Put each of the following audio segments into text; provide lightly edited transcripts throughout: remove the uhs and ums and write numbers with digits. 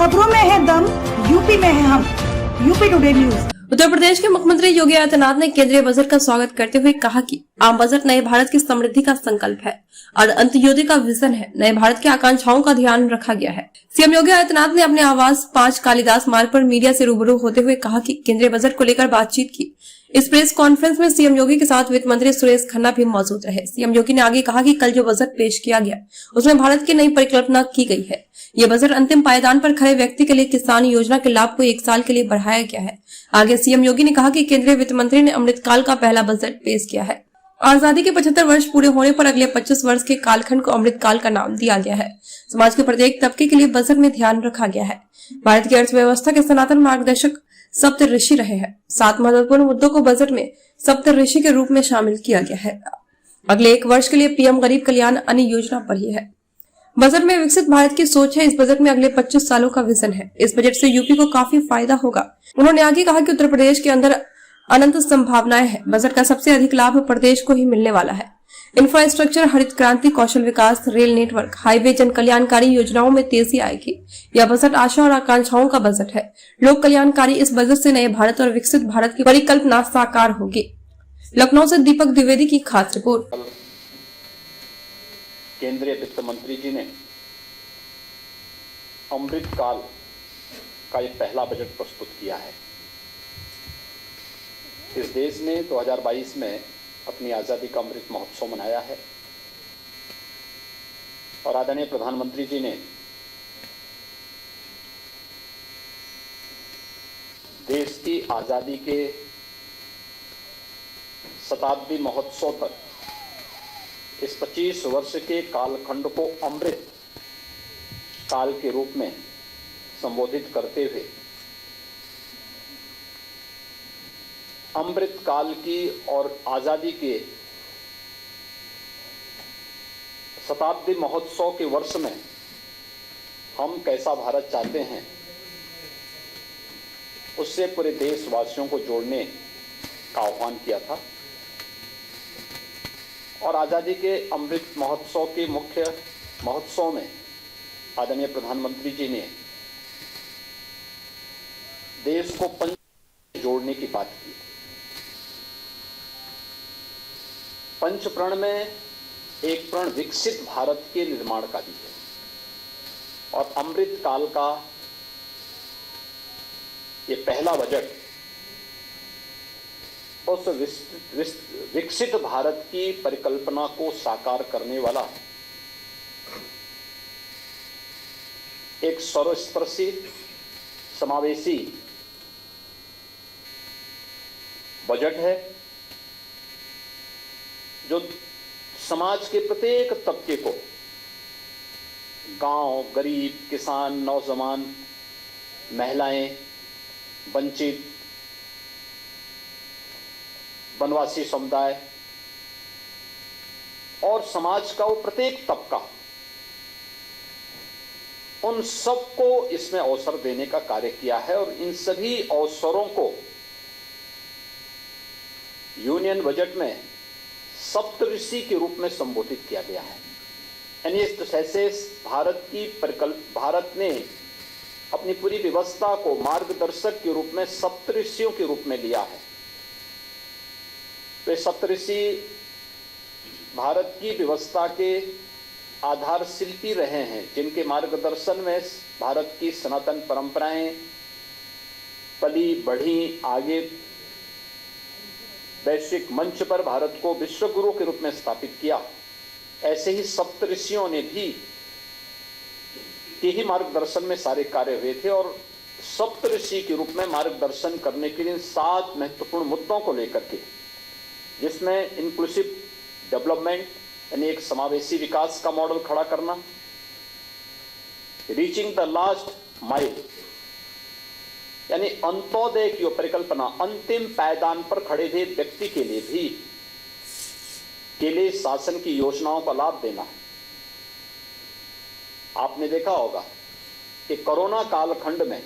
खबरों में है दम, यूपी में है हम। UP today news. Uttar Pradesh के मुख्यमंत्री योगी आदित्यनाथ ने केंद्रीय बजट का स्वागत करते हुए कहा कि आम बजट नए भारत की समृद्धि का संकल्प है और अंत्योदय का विजन है। नए भारत की आकांक्षाओं का ध्यान रखा गया है। सीएम योगी आदित्यनाथ ने अपने आवास 5 कालिदास मार्ग पर मीडिया से रूबरू होते हुए कहा कि केंद्रीय बजट को लेकर बातचीत की। इस प्रेस कॉन्फ्रेंस में सीएम योगी के साथ वित्त मंत्री सुरेश खन्ना भी मौजूद रहे। सीएम योगी ने आगे कहा कि कल जो बजट पेश किया गया उसमें भारत की नई परिकल्पना की गई है। ये बजट अंतिम पायदान पर खड़े व्यक्ति के लिए किसान योजना के लाभ को 1 साल के लिए बढ़ाया गया है। आगे सीएम योगी ने कहा कि केंद्रीय वित्त मंत्री ने अमृतकाल का पहला बजट पेश किया है। आजादी के 75 वर्ष पूरे होने पर अगले 25 वर्ष के कालखंड को अमृतकाल का नाम दिया गया है। समाज के प्रत्येक तबके के लिए बजट में ध्यान रखा गया है। भारत की अर्थव्यवस्था के सनातन मार्गदर्शक सप्त ऋषि रहे हैं। 7 महत्वपूर्ण मुद्दों को बजट में सप्त ऋषि के रूप में शामिल किया गया है। अगले 1 वर्ष के लिए पीएम गरीब कल्याण अन्न योजना पर ही है। बजट में विकसित भारत की सोच है। इस बजट में अगले 25 सालों का विजन है। इस बजट से यूपी को काफी फायदा होगा। उन्होंने आगे कहा कि उत्तर प्रदेश के अंदर अनंत संभावनाएं हैं। बजट का सबसे अधिक लाभ प्रदेश को ही मिलने वाला है। इंफ्रास्ट्रक्चर, हरित क्रांति, कौशल विकास, रेल नेटवर्क, हाईवे, जन कल्याणकारी योजनाओं में तेजी आएगी। यह बजट आशा और आकांक्षाओं का बजट है। लोक कल्याणकारी इस बजट से नए भारत और विकसित भारत की परिकल्पना साकार होगी। लखनऊ से दीपक द्विवेदी की खास रिपोर्ट। केंद्रीय वित्त मंत्री जी ने अमृतकाल का एक पहला बजट प्रस्तुत किया है। इस देश ने 2022 में अपनी आज़ादी का अमृत महोत्सव मनाया है और आदरणीय प्रधानमंत्री जी ने देश की आज़ादी के शताब्दी महोत्सव पर इस 25 वर्ष के कालखंड को अमृत काल के रूप में संबोधित करते हुए अमृत काल की और आज़ादी के शताब्दी महोत्सव के वर्ष में हम कैसा भारत चाहते हैं उससे पूरे देशवासियों को जोड़ने का आह्वान किया था। और आज़ादी के अमृत महोत्सव के मुख्य महोत्सव में आदरणीय प्रधानमंत्री जी ने देश को पंच जोड़ने की बात की। पंच प्रण में एक प्रण विकसित भारत के निर्माण का भी है और अमृत काल का ये पहला बजट उस विकसित भारत की परिकल्पना को साकार करने वाला एक सर्वस्पर्शी समावेशी बजट है जो समाज के प्रत्येक तबके को, गांव, गरीब, किसान, नौजवान, महिलाएं, वंचित, वनवासी समुदाय और समाज का वो प्रत्येक तबका, उन सबको इसमें अवसर देने का कार्य किया है। और इन सभी अवसरों को यूनियन बजट में सप्तऋषि के रूप में संबोधित किया गया है। यानी इस तरह से भारत ने अपनी पूरी व्यवस्था को मार्गदर्शक के रूप में सप्तऋषियों के रूप में लिया है। वे सप्तऋषि भारत की व्यवस्था के आधार शिल्पी रहे हैं, जिनके मार्गदर्शन में भारत की सनातन परंपराएं पली बढ़ी, आगे वैश्विक मंच पर भारत को विश्व गुरु के रूप में स्थापित किया। ऐसे ही सप्तऋषियों ने भी के ही मार्गदर्शन में सारे कार्य हुए थे और सप्तऋषि के रूप में मार्गदर्शन करने के लिए 7 महत्वपूर्ण मुद्दों को लेकर के, जिसमें इंक्लूसिव डेवलपमेंट यानी एक समावेशी विकास का मॉडल खड़ा करना, रीचिंग द लास्ट माइल यानी अंत्योदय की परिकल्पना, अंतिम पायदान पर खड़े हुए व्यक्ति के लिए शासन की योजनाओं का लाभ देना है। आपने देखा होगा कि कोरोना कालखंड में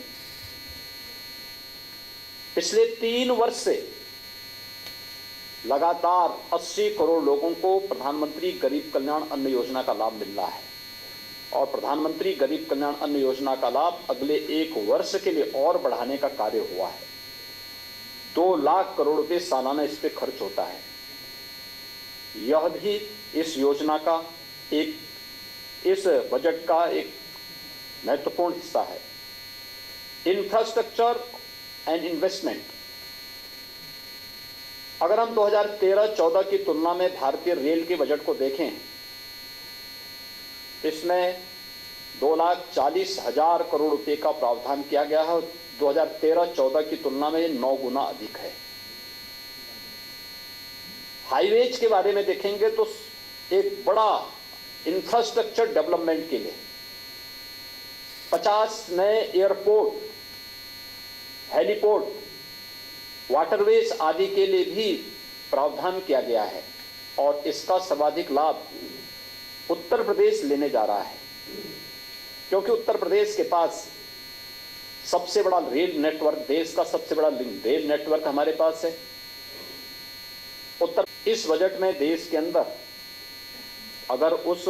पिछले 3 वर्ष से लगातार 80 करोड़ लोगों को प्रधानमंत्री गरीब कल्याण अन्न योजना का लाभ मिल रहा है और प्रधानमंत्री गरीब कल्याण अन्न योजना का लाभ अगले 1 वर्ष के लिए और बढ़ाने का कार्य हुआ है। 2 लाख करोड़ रुपए सालाना इस पे खर्च होता है। यह भी इस योजना का इस बजट का एक महत्वपूर्ण हिस्सा है। इंफ्रास्ट्रक्चर एंड इन्वेस्टमेंट, अगर हम 2013-14 की तुलना में भारतीय रेल के बजट को देखें, इसमें 2,40,000 करोड़ रुपए का प्रावधान किया गया है। 2013-14 की तुलना में 9 गुना अधिक है। हाईवेज के बारे में देखेंगे तो एक बड़ा इंफ्रास्ट्रक्चर डेवलपमेंट के लिए 50 नए एयरपोर्ट, हेलीपोर्ट, वाटरवेज आदि के लिए भी प्रावधान किया गया है और इसका सर्वाधिक लाभ उत्तर प्रदेश लेने जा रहा है, क्योंकि उत्तर प्रदेश के पास सबसे बड़ा रेल नेटवर्क, देश का सबसे बड़ा रेल नेटवर्क हमारे पास है। इस बजट में देश के अंदर अगर उस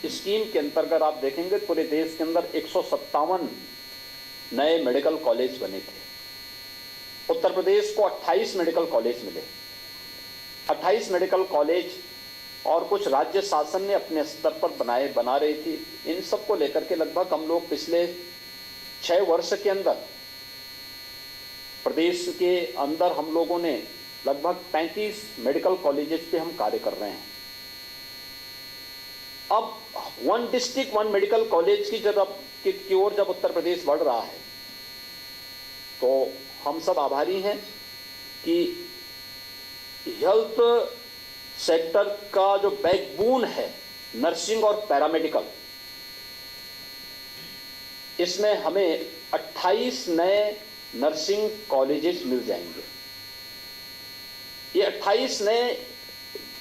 स्कीम के अंतर्गत आप देखेंगे, पूरे देश के अंदर 157 नए मेडिकल कॉलेज बने थे। उत्तर प्रदेश को 28 मेडिकल कॉलेज मिले। 28 मेडिकल कॉलेज और कुछ राज्य शासन ने अपने स्तर पर बना रही थी। इन सब को लेकर के लगभग हम लोग पिछले 6 वर्ष के अंदर प्रदेश के अंदर हम लोगों ने लगभग 35 मेडिकल कॉलेजेस पे हम कार्य कर रहे हैं। अब 1 डिस्ट्रिक्ट 1 मेडिकल कॉलेज की ओर जब उत्तर प्रदेश बढ़ रहा है, तो हम सब आभारी हैं कि हेल्थ सेक्टर का जो बैकबोन है नर्सिंग और पैरामेडिकल, इसमें हमें 28 नए नर्सिंग कॉलेजेस मिल जाएंगे। ये 28 नए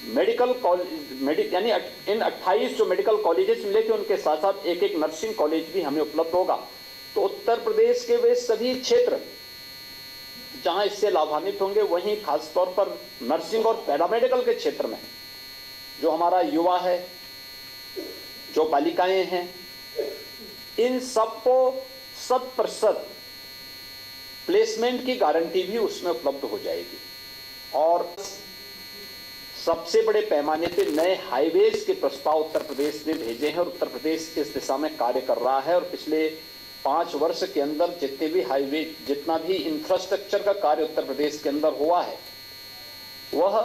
मेडिकल कॉलेज यानी इन 28 जो मेडिकल कॉलेजेस मिले थे, उनके साथ साथ एक नर्सिंग कॉलेज भी हमें उपलब्ध होगा। तो उत्तर प्रदेश के वे सभी क्षेत्र जहां इससे लाभान्वित होंगे, वहीं खासतौर पर नर्सिंग और पैरामेडिकल के क्षेत्र में जो हमारा युवा है, जो बालिकाएं हैं, इन सबको 100% प्लेसमेंट की गारंटी भी उसमें उपलब्ध हो जाएगी। और सबसे बड़े पैमाने पे नए हाईवेज के प्रस्ताव उत्तर प्रदेश ने भेजे हैं और उत्तर प्रदेश इस दिशा में कार्य कर रहा है। और पिछले 5 वर्ष के अंदर जितने भी हाईवे, जितना भी इंफ्रास्ट्रक्चर का कार्य उत्तर प्रदेश के अंदर हुआ है, वह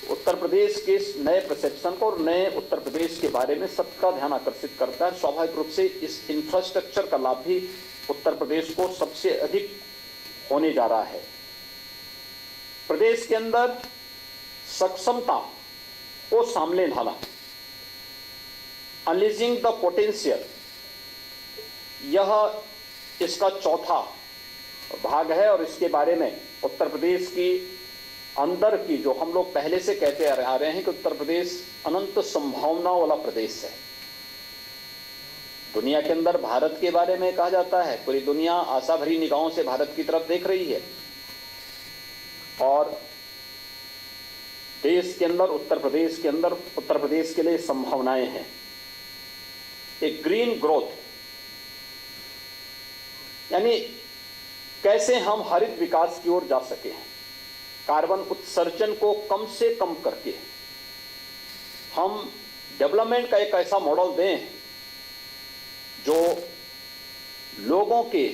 उत्तर प्रदेश के इस नए परसेप्शन को और नए उत्तर प्रदेश के बारे में सबका ध्यान आकर्षित करता है। स्वाभाविक रूप से इस इंफ्रास्ट्रक्चर का लाभ भी उत्तर प्रदेश को सबसे अधिक होने जा रहा है। प्रदेश के अंदर सक्षमता को सामने ढाला, अनलीजिंग द पोटेंशियल, यह इसका चौथा भाग है। और इसके बारे में उत्तर प्रदेश की अंदर की, जो हम लोग पहले से कहते आ रहे हैं कि उत्तर प्रदेश अनंत संभावनाओं वाला प्रदेश है। दुनिया के अंदर भारत के बारे में कहा जाता है, पूरी दुनिया आशा भरी निगाहों से भारत की तरफ देख रही है और देश के अंदर, उत्तर प्रदेश के अंदर, उत्तर प्रदेश के लिए संभावनाएं हैं। एक ग्रीन ग्रोथ, यानी कैसे हम हरित विकास की ओर जा सके हैं, कार्बन उत्सर्जन को कम से कम करके हम डेवलपमेंट का एक ऐसा मॉडल दें जो लोगों के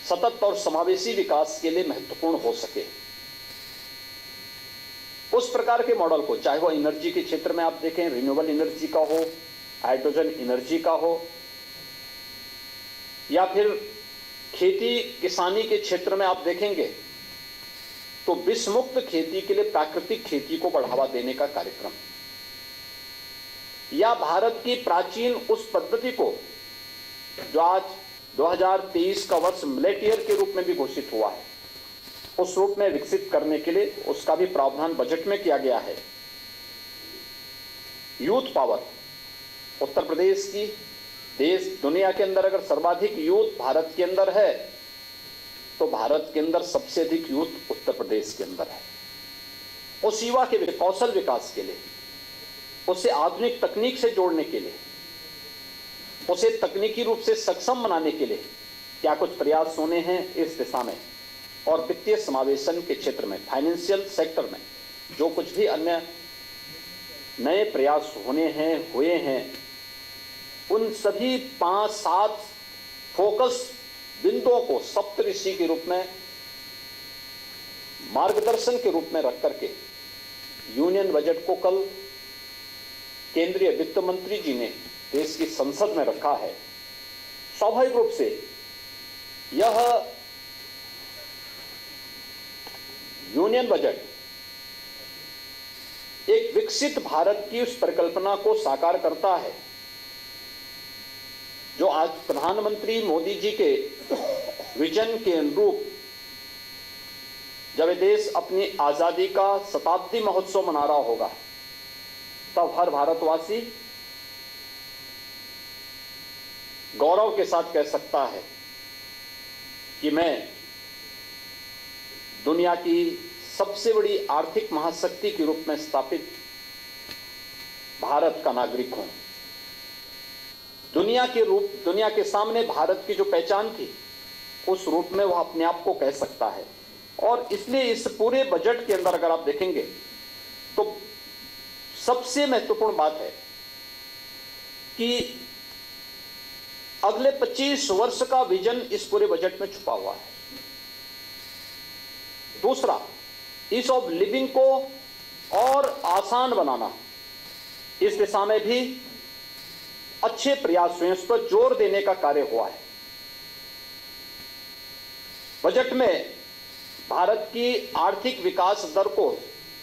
सतत और समावेशी विकास के लिए महत्वपूर्ण हो सके। उस प्रकार के मॉडल को, चाहे वो एनर्जी के क्षेत्र में आप देखें, रिन्यूएबल एनर्जी का हो, हाइड्रोजन एनर्जी का हो, या फिर खेती किसानी के क्षेत्र में आप देखेंगे तो विषमुक्त खेती के लिए प्राकृतिक खेती को बढ़ावा देने का कार्यक्रम, या भारत की प्राचीन उस पद्धति को जो आज 2023 का वर्ष मिलेट ईयर के रूप में भी घोषित हुआ है, उस रूप में विकसित करने के लिए उसका भी प्रावधान बजट में किया गया है। यूथ पावर, उत्तर प्रदेश की, देश दुनिया के अंदर अगर सर्वाधिक यूथ भारत के अंदर है तो भारत के अंदर सबसे अधिक यूथ उत्तर प्रदेश के अंदर है। उस युवा के कौशल विकास के लिए, उसे आधुनिक तकनीक से जोड़ने के लिए उसे तकनीकी रूप से सक्षम बनाने के लिए क्या कुछ प्रयास होने हैं इस दिशा में, और वित्तीय समावेशन के क्षेत्र में, फाइनेंशियल सेक्टर में जो कुछ भी अन्य नए प्रयास हुए हैं, उन सभी 5-7 फोकस बिंदुओं को सप्तऋषि के रूप में, मार्गदर्शन के रूप में रख करके यूनियन बजट को कल केंद्रीय वित्त मंत्री जी ने देश की संसद में रखा है। स्वाभाविक रूप से यह यूनियन बजट एक विकसित भारत की उस परिकल्पना को साकार करता है जो आज प्रधानमंत्री मोदी जी के विजन के अनुरूप, जब देश अपनी आजादी का शताब्दी महोत्सव मना रहा होगा, तब हर भारतवासी गौरव के साथ कह सकता है कि मैं दुनिया की सबसे बड़ी आर्थिक महाशक्ति के रूप में स्थापित भारत का नागरिक हूं। दुनिया के सामने भारत की जो पहचान थी, उस रूप में वह अपने आप को कह सकता है। और इसलिए इस पूरे बजट के अंदर अगर आप देखेंगे तो सबसे महत्वपूर्ण बात है कि अगले 25 वर्ष का विजन इस पूरे बजट में छुपा हुआ है। दूसरा, ईज ऑफ लिविंग को और आसान बनाना, इस दिशा में भी अच्छे प्रयास हुए, इस पर जोर देने का कार्य हुआ है। बजट में भारत की आर्थिक विकास दर को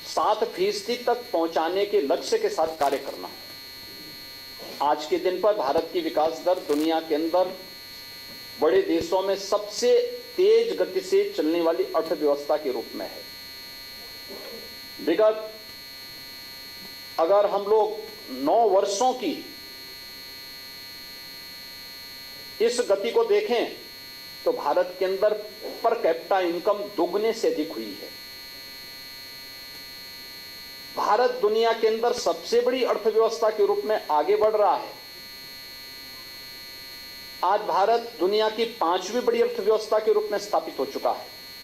7% तक पहुंचाने के लक्ष्य के साथ कार्य करना। आज के दिन पर भारत की विकास दर दुनिया के अंदर बड़े देशों में सबसे तेज गति से चलने वाली अर्थव्यवस्था के रूप में है। विगत अगर हम लोग 9 वर्षों की इस गति को देखें तो भारत के अंदर पर कैपिटा इनकम दोगुने से अधिक हुई है। भारत दुनिया के अंदर सबसे बड़ी अर्थव्यवस्था के रूप में आगे बढ़ रहा है। आज भारत दुनिया की 5वीं बड़ी अर्थव्यवस्था के रूप में स्थापित हो चुका है।